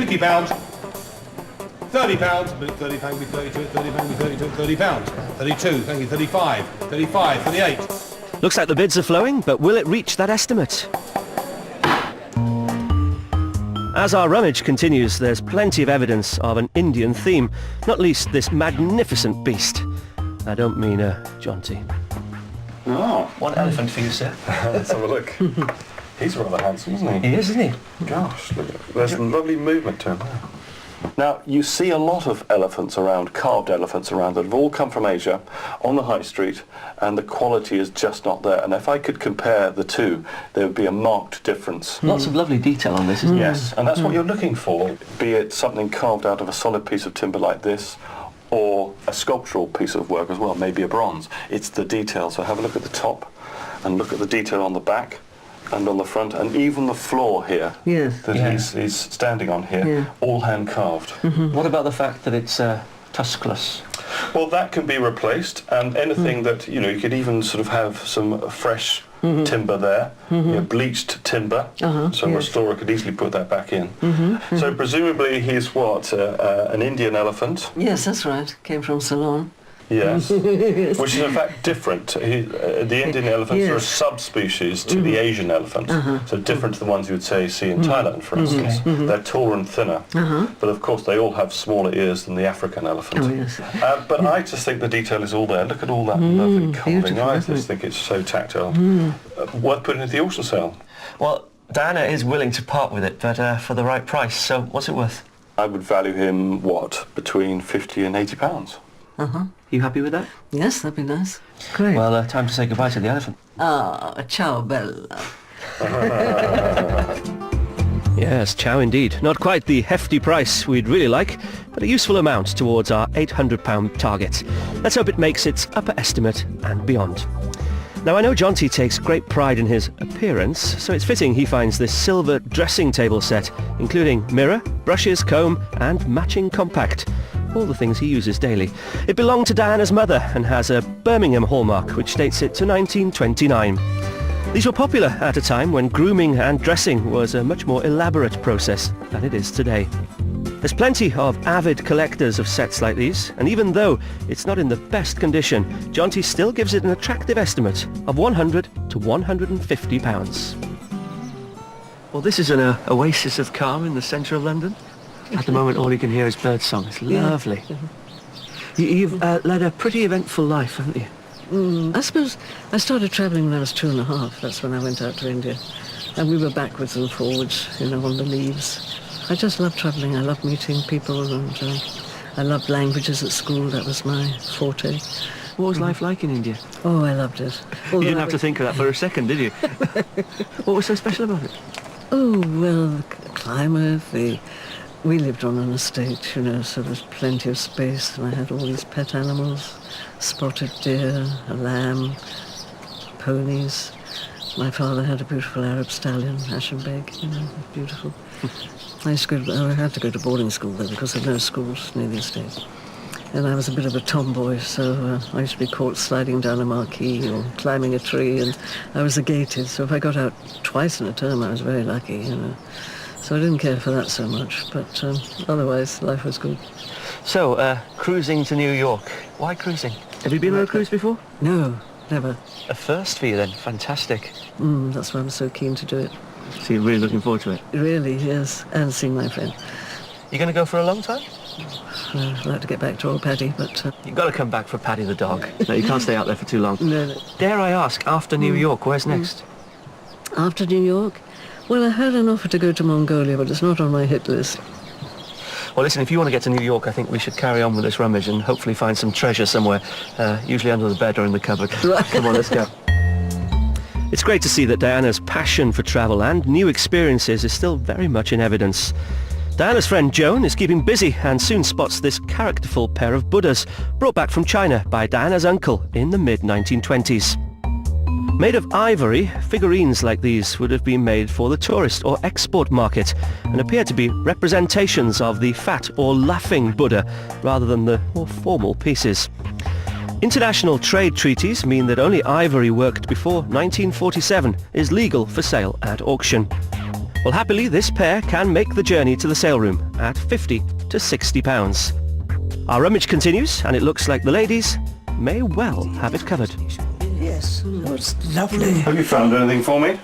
£50. £30, £30, £32, £30, £32, £30, £32, thank you, £35, £35, £38. Looks like the bids are flowing, but will it reach that estimate? As our rummage continues, there's plenty of evidence of an Indian theme, not least this magnificent beast. I don't mean Jonty. Oh. One elephant for you, sir. Let's have a look. He's rather handsome, isn't he? He is, isn't he? Gosh, look at that. There's some lovely movement to him. Now, you see a lot of elephants around, carved elephants around, that have all come from Asia on the high street, and the quality is just not there. And if I could compare the two, there would be a marked difference. Lots of lovely detail on this, isn't there? Yes, and that's what you're looking for, be it something carved out of a solid piece of timber like this, or a sculptural piece of work as well, maybe a bronze. It's the detail. So have a look at the top, and look at the detail on the back, and on the front, and even the floor here that he's standing on here, all hand carved. What about the fact that it's tuskless? Well, that can be replaced, and anything that, you know, you could even sort of have some fresh timber there, you know, bleached timber, so a restorer could easily put that back in. So presumably he's what, an Indian elephant? Yes, that's right, came from Ceylon. Yes, which is in fact different. The Indian elephants are a subspecies to the Asian elephant, so different to the ones you would see in Thailand, for instance. They're taller and thinner, but of course they all have smaller ears than the African elephant. Oh, yes. But I just think the detail is all there. Look at all that lovely carving. I just think it's so tactile. Worth putting into the auction sale. Well, Diana is willing to part with it, but for the right price, so what's it worth? I would value him, what, between £50 and £80. You happy with that? Yes, that'd be nice. Great. Well, time to say goodbye to the elephant. Ah, ciao, Bella. Yes, ciao indeed. Not quite the hefty price we'd really like, but a useful amount towards our £800 target. Let's hope it makes its upper estimate and beyond. Now, I know Jonty takes great pride in his appearance, so it's fitting he finds this silver dressing table set, including mirror, brushes, comb, and matching compact. All the things he uses daily. It belonged to Diana's mother and has a Birmingham hallmark which dates it to 1929. These were popular at a time when grooming and dressing was a much more elaborate process than it is today. There's plenty of avid collectors of sets like these, and even though it's not in the best condition, Jonty still gives it an attractive estimate of £100 to £150. Well, this is an oasis of calm in the centre of London. At the moment, all you can hear is birdsong. It's lovely. You've led a pretty eventful life, haven't you? I suppose I started travelling when I was 2.5. That's when I went out to India. And we were backwards and forwards, you know, on the leaves. I just love travelling. I love meeting people, and I loved languages at school. That was my forte. What was life like in India? Oh, I loved it. You didn't have to think of that for a second, did you? What was so special about it? Oh, well, the climate, we lived on an estate, you know, so there's plenty of space, and I had all these pet animals, spotted deer, a lamb, ponies. My father had a beautiful Arab stallion, Ashenbeg, you know, beautiful. I had to go to boarding school though, because there were no schools near the estate. And I was a bit of a tomboy, so I used to be caught sliding down a marquee or climbing a tree, and I was a gated, so if I got out twice in a term, I was very lucky, you know. So I didn't care for that so much, but otherwise life was good. So, cruising to New York. Why cruising? Have you been on a cruise before? No, never. A first for you then, fantastic. That's why I'm so keen to do it. So you're really looking forward to it? Really, yes, and seeing my friend. You going to go for a long time? I'd like to get back to old Paddy, but... You've got to come back for Paddy the dog. No, you can't stay out there for too long. No. Dare I ask, after New York, where's next? After New York? Well, I had an offer to go to Mongolia, but it's not on my hit list. Well, listen, if you want to get to New York, I think we should carry on with this rummage and hopefully find some treasure somewhere, usually under the bed or in the cupboard. Right. Come on, let's go. It's great to see that Diana's passion for travel and new experiences is still very much in evidence. Diana's friend Joan is keeping busy and soon spots this characterful pair of Buddhas brought back from China by Diana's uncle in the mid-1920s. Made of ivory, figurines like these would have been made for the tourist or export market and appear to be representations of the fat or laughing Buddha rather than the more formal pieces. International trade treaties mean that only ivory worked before 1947 is legal for sale at auction. Well, happily, this pair can make the journey to the sale room at £50 to £60. Our rummage continues, and it looks like the ladies may well have it covered. Yes, oh, it's lovely. Have you found anything for me?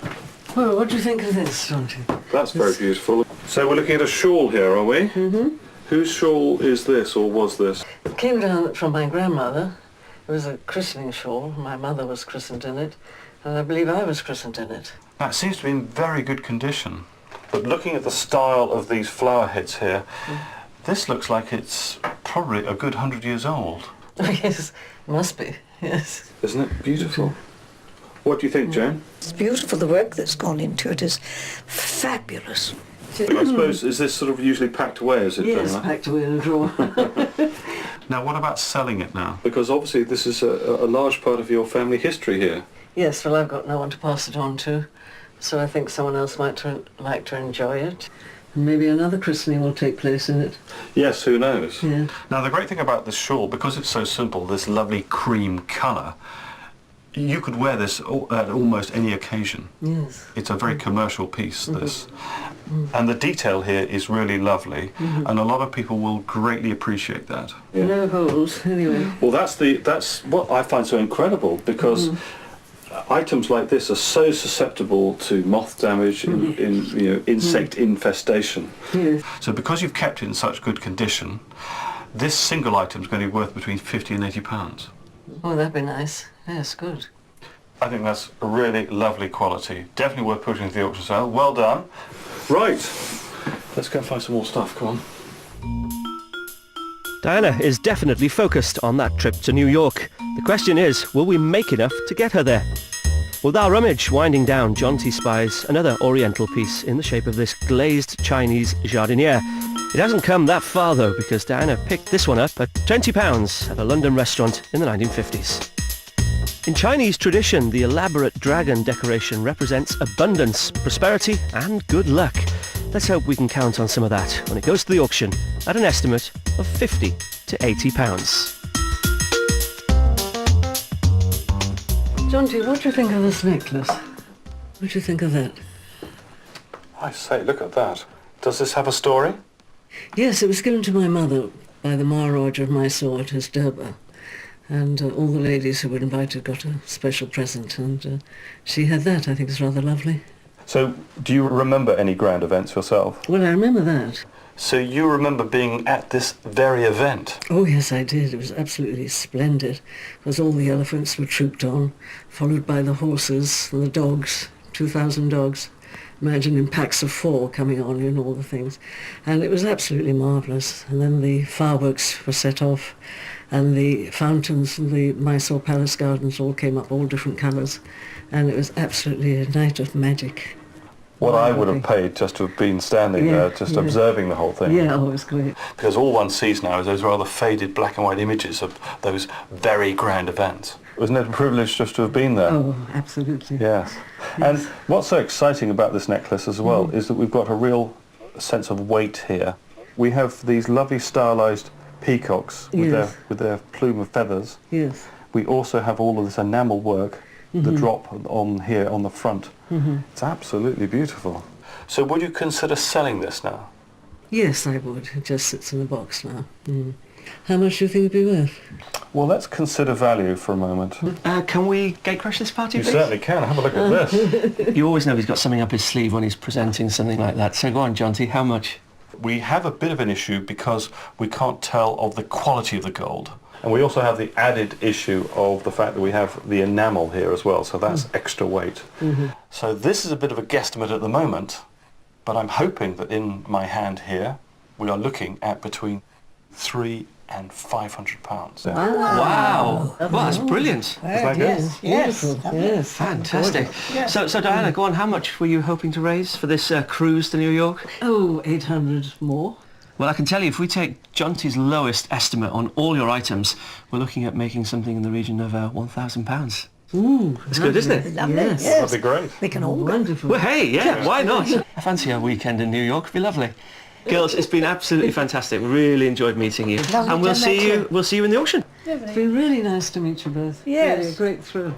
Well, what do you think of this, Jonty? That's very beautiful. So we're looking at a shawl here, are we? Mm-hmm. Whose shawl is this, or was this? It came down from my grandmother. It was a christening shawl. My mother was christened in it, and I believe I was christened in it. That seems to be in very good condition. But looking at the style of these flower heads here, this looks like it's probably a good 100 years old. Oh, yes, must be, yes. Isn't it beautiful? What do you think, Jane? It's beautiful. The work that's gone into it is fabulous. I suppose, is this sort of usually packed away, is it? Yes, packed away in a drawer. Now, what about selling it now? Because obviously this is a large part of your family history here. Yes, well, I've got no one to pass it on to, so I think someone else might like to enjoy it. And maybe another christening will take place in it. Yes, who knows? Yeah. Now, the great thing about this shawl, because it's so simple, this lovely cream colour, you could wear this at almost any occasion. Yes. It's a very commercial piece, this. And the detail here is really lovely, and a lot of people will greatly appreciate that. No holes, anyway. Well, that's what I find so incredible, because items like this are so susceptible to moth damage, insect infestation. Yes. So because you've kept it in such good condition, this single item is going to be worth between £50 and £80. Oh, that'd be nice. Yes, good. I think that's a really lovely quality. Definitely worth putting to the auction sale. Well done. Right, let's go and find some more stuff. Come on. Diana is definitely focused on that trip to New York. The question is, will we make enough to get her there? With our rummage winding down, Jonty spies another oriental piece in the shape of this glazed Chinese jardiniere. It hasn't come that far though, because Diana picked this one up at £20 at a London restaurant in the 1950s. In Chinese tradition, the elaborate dragon decoration represents abundance, prosperity and good luck. Let's hope we can count on some of that when it goes to the auction at an estimate of £50 to £80. Jonty, what do you think of this necklace? What do you think of that? I say, look at that. Does this have a story? Yes, it was given to my mother by the Maharaj of Mysore at his Durbar. And all the ladies who were invited got a special present, and she had that. I think it's rather lovely. So, do you remember any grand events yourself? Well, I remember that. So you remember being at this very event? Oh, yes, I did. It was absolutely splendid, because all the elephants were trooped on, followed by the horses and the dogs, 2,000 dogs. Imagine in packs of 4 coming on and all the things. And it was absolutely marvellous. And then the fireworks were set off, and the fountains and the Mysore Palace Gardens all came up, all different colours. And it was absolutely a night of magic. What I would have paid just to have been standing there, just observing the whole thing. Yeah, oh, it was great. Because all one sees now is those rather faded black and white images of those very grand events. Wasn't it a privilege just to have been there? Oh, absolutely. Yes. And what's so exciting about this necklace as well is that we've got a real sense of weight here. We have these lovely stylised peacocks with their plume of feathers. Yes. We also have all of this enamel work, the drop on here on the front. It's absolutely beautiful. So would you consider selling this now? Yes, I would. It just sits in the box now. How much do you think it'd be worth? Well, let's consider value for a moment. Can we gate crash this party, You please? certainly can. Have a look at this. You always know he's got something up his sleeve when he's presenting something like that. So go on, Jonty, how much? We have a bit of an issue because we can't tell of the quality of the gold. And we also have the added issue of the fact that we have the enamel here as well, so that's extra weight. So this is a bit of a guesstimate at the moment, but I'm hoping that in my hand here we are looking at between £300 and £500. Wow. Well, that's brilliant. Is that good? Yes, yes. Beautiful. Yes. Fantastic. So Diana, go on, how much were you hoping to raise for this cruise to New York? Oh, 800 more. Well, I can tell you, if we take Jonty's lowest estimate on all your items, we're looking at making something in the region of £1,000. Ooh, That's good, isn't it? Lovely, Yes. yes. That'd be great. We can all go. Wonderful. Well, hey, yeah, why not? I fancy a weekend in New York. It'd be lovely. Girls, it's been absolutely fantastic. Really enjoyed meeting you. Lovely And we'll to see meet you. you. We'll see you in the auction. It's been really nice to meet you both. Yes. Really a great thrill.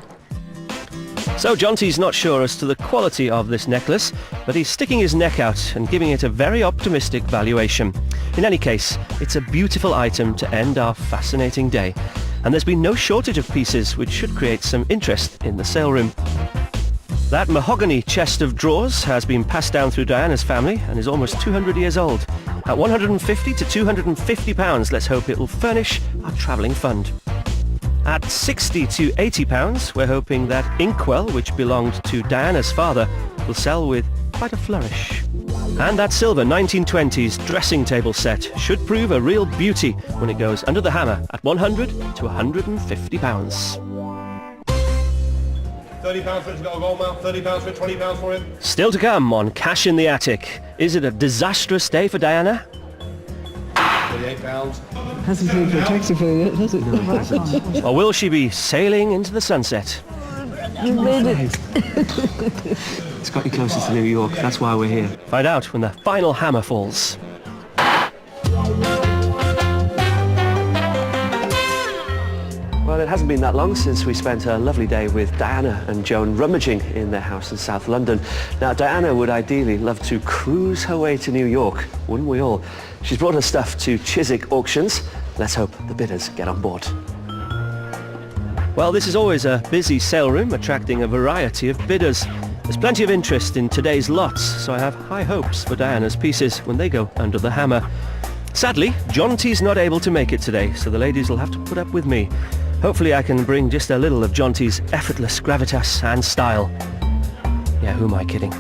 So Jonty's not sure as to the quality of this necklace, but he's sticking his neck out and giving it a very optimistic valuation. In any case, it's a beautiful item to end our fascinating day. And there's been no shortage of pieces which should create some interest in the sale room. That mahogany chest of drawers has been passed down through Diana's family and is almost 200 years old. At £150 to £250, let's hope it will furnish our travelling fund. At £60 to £80, we're hoping that inkwell, which belonged to Diana's father, will sell with quite a flourish. And that silver 1920s dressing table set should prove a real beauty when it goes under the hammer at £100 to £150. £30 for it to go gold mount, £30 for it, £20 for it. Still to come on Cash in the Attic. Is it a disastrous day for Diana? £38. Hasn't paid for a taxi fare yet, has it? No, it hasn't. Or will she be sailing into the sunset? You made it. It's got you closer to New York, that's why we're here. Find out when the final hammer falls. Well, it hasn't been that long since we spent a lovely day with Diana and Joan rummaging in their house in South London. Now, Diana would ideally love to cruise her way to New York, wouldn't we all? She's brought her stuff to Chiswick Auctions. Let's hope the bidders get on board. Well, this is always a busy sale room, attracting a variety of bidders. There's plenty of interest in today's lots, so I have high hopes for Diana's pieces when they go under the hammer. Sadly, Jonty's not able to make it today, so the ladies will have to put up with me. Hopefully I can bring just a little of Jonty's effortless gravitas and style. Yeah, who am I kidding?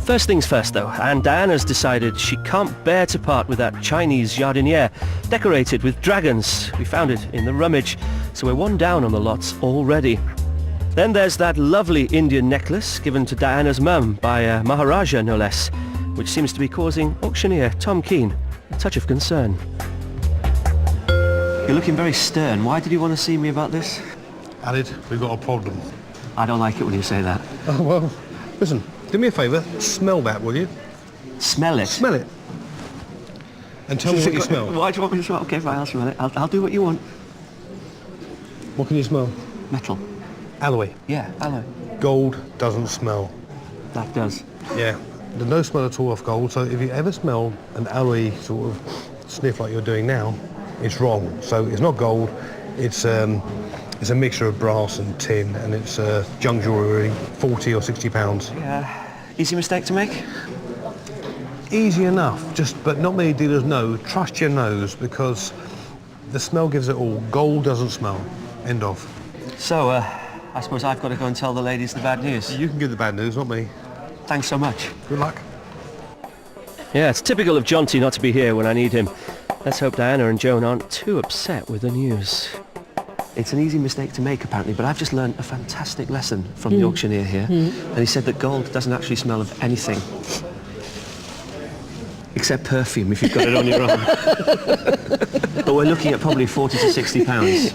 First things first though, and Diana's decided she can't bear to part with that Chinese jardiniere decorated with dragons. We found it in the rummage, so we're one down on the lots already. Then there's that lovely Indian necklace given to Diana's mum by a Maharaja no less, which seems to be causing auctioneer Tom Keane a touch of concern. You're looking very stern. Why did you want to see me about this? Alid, we've got a problem. I don't like it when you say that. Oh, well, listen, do me a favour, smell that, will you? Smell it? Smell it. And tell me what you smell. Why do you want me to smell? Okay, fine, I'll smell it. I'll do what you want. What can you smell? Metal. Alloy. Yeah, alloy. Gold doesn't smell. That does. Yeah. There's no smell at all of gold, so if you ever smell an alloy sort of sniff like you're doing now, it's wrong. So it's not gold, it's a mixture of brass and tin, and it's junk jewellery, 40 or 60 pounds. Yeah. Easy mistake to make? Easy enough, but not many dealers know. Trust your nose, because the smell gives it all. Gold doesn't smell. End of. So, I suppose I've got to go and tell the ladies the bad news. You can give the bad news, not me. Thanks so much. Good luck. Yeah, it's typical of Jonty not to be here when I need him. Let's hope Diana and Joan aren't too upset with the news. It's an easy mistake to make, apparently, but I've just learned a fantastic lesson from the auctioneer here. And he said that gold doesn't actually smell of anything. Except perfume, if you've got it on your arm. But we're looking at probably 40 to 60 pounds.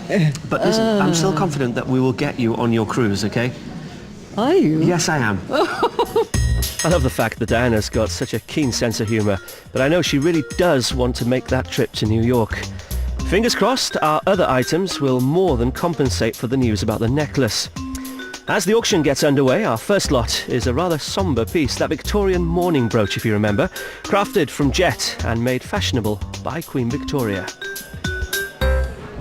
But listen, I'm still confident that we will get you on your cruise, okay? Are you? Yes, I am. I love the fact that Diana's got such a keen sense of humour, but I know she really does want to make that trip to New York. Fingers crossed, our other items will more than compensate for the news about the necklace. As the auction gets underway, our first lot is a rather sombre piece, that Victorian mourning brooch, if you remember, crafted from jet and made fashionable by Queen Victoria.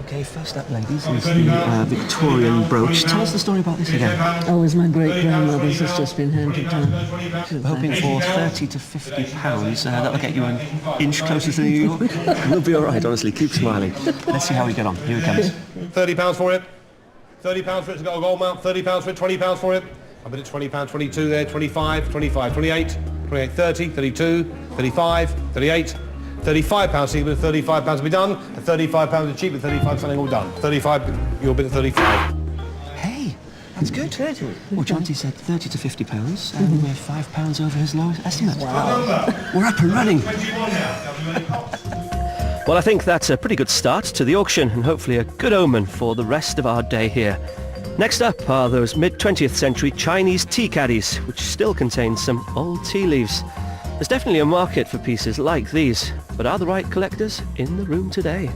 Okay, first up, ladies, is the Victorian brooch. Tell us the story about this again. Oh, it was my great-grandmother's. It's just been handed down. We're hoping for 30 to 50 pounds. That'll get you an inch closer to New York. We'll be all right, honestly. Keep smiling. Let's see how we get on. Here it comes. £30 for it. £30 for it to go gold mount. £30 for it. £20 for it. I bet it's £20, 22 there. 25, 25, 28, 28, 30, 32, 35, 38. £35 even, £35 will be done. At £35 is cheap, at £35 something all done. 35, you'll bid at 35. Hey, that's good. Well, Jonty said 30 to 50 pounds, and we're £5 over his lowest estimate. Wow. We're up and running. Well, I think that's a pretty good start to the auction, and hopefully a good omen for the rest of our day here. Next up are those mid-20th century Chinese tea caddies, which still contain some old tea leaves. There's definitely a market for pieces like these, but are the right collectors in the room today?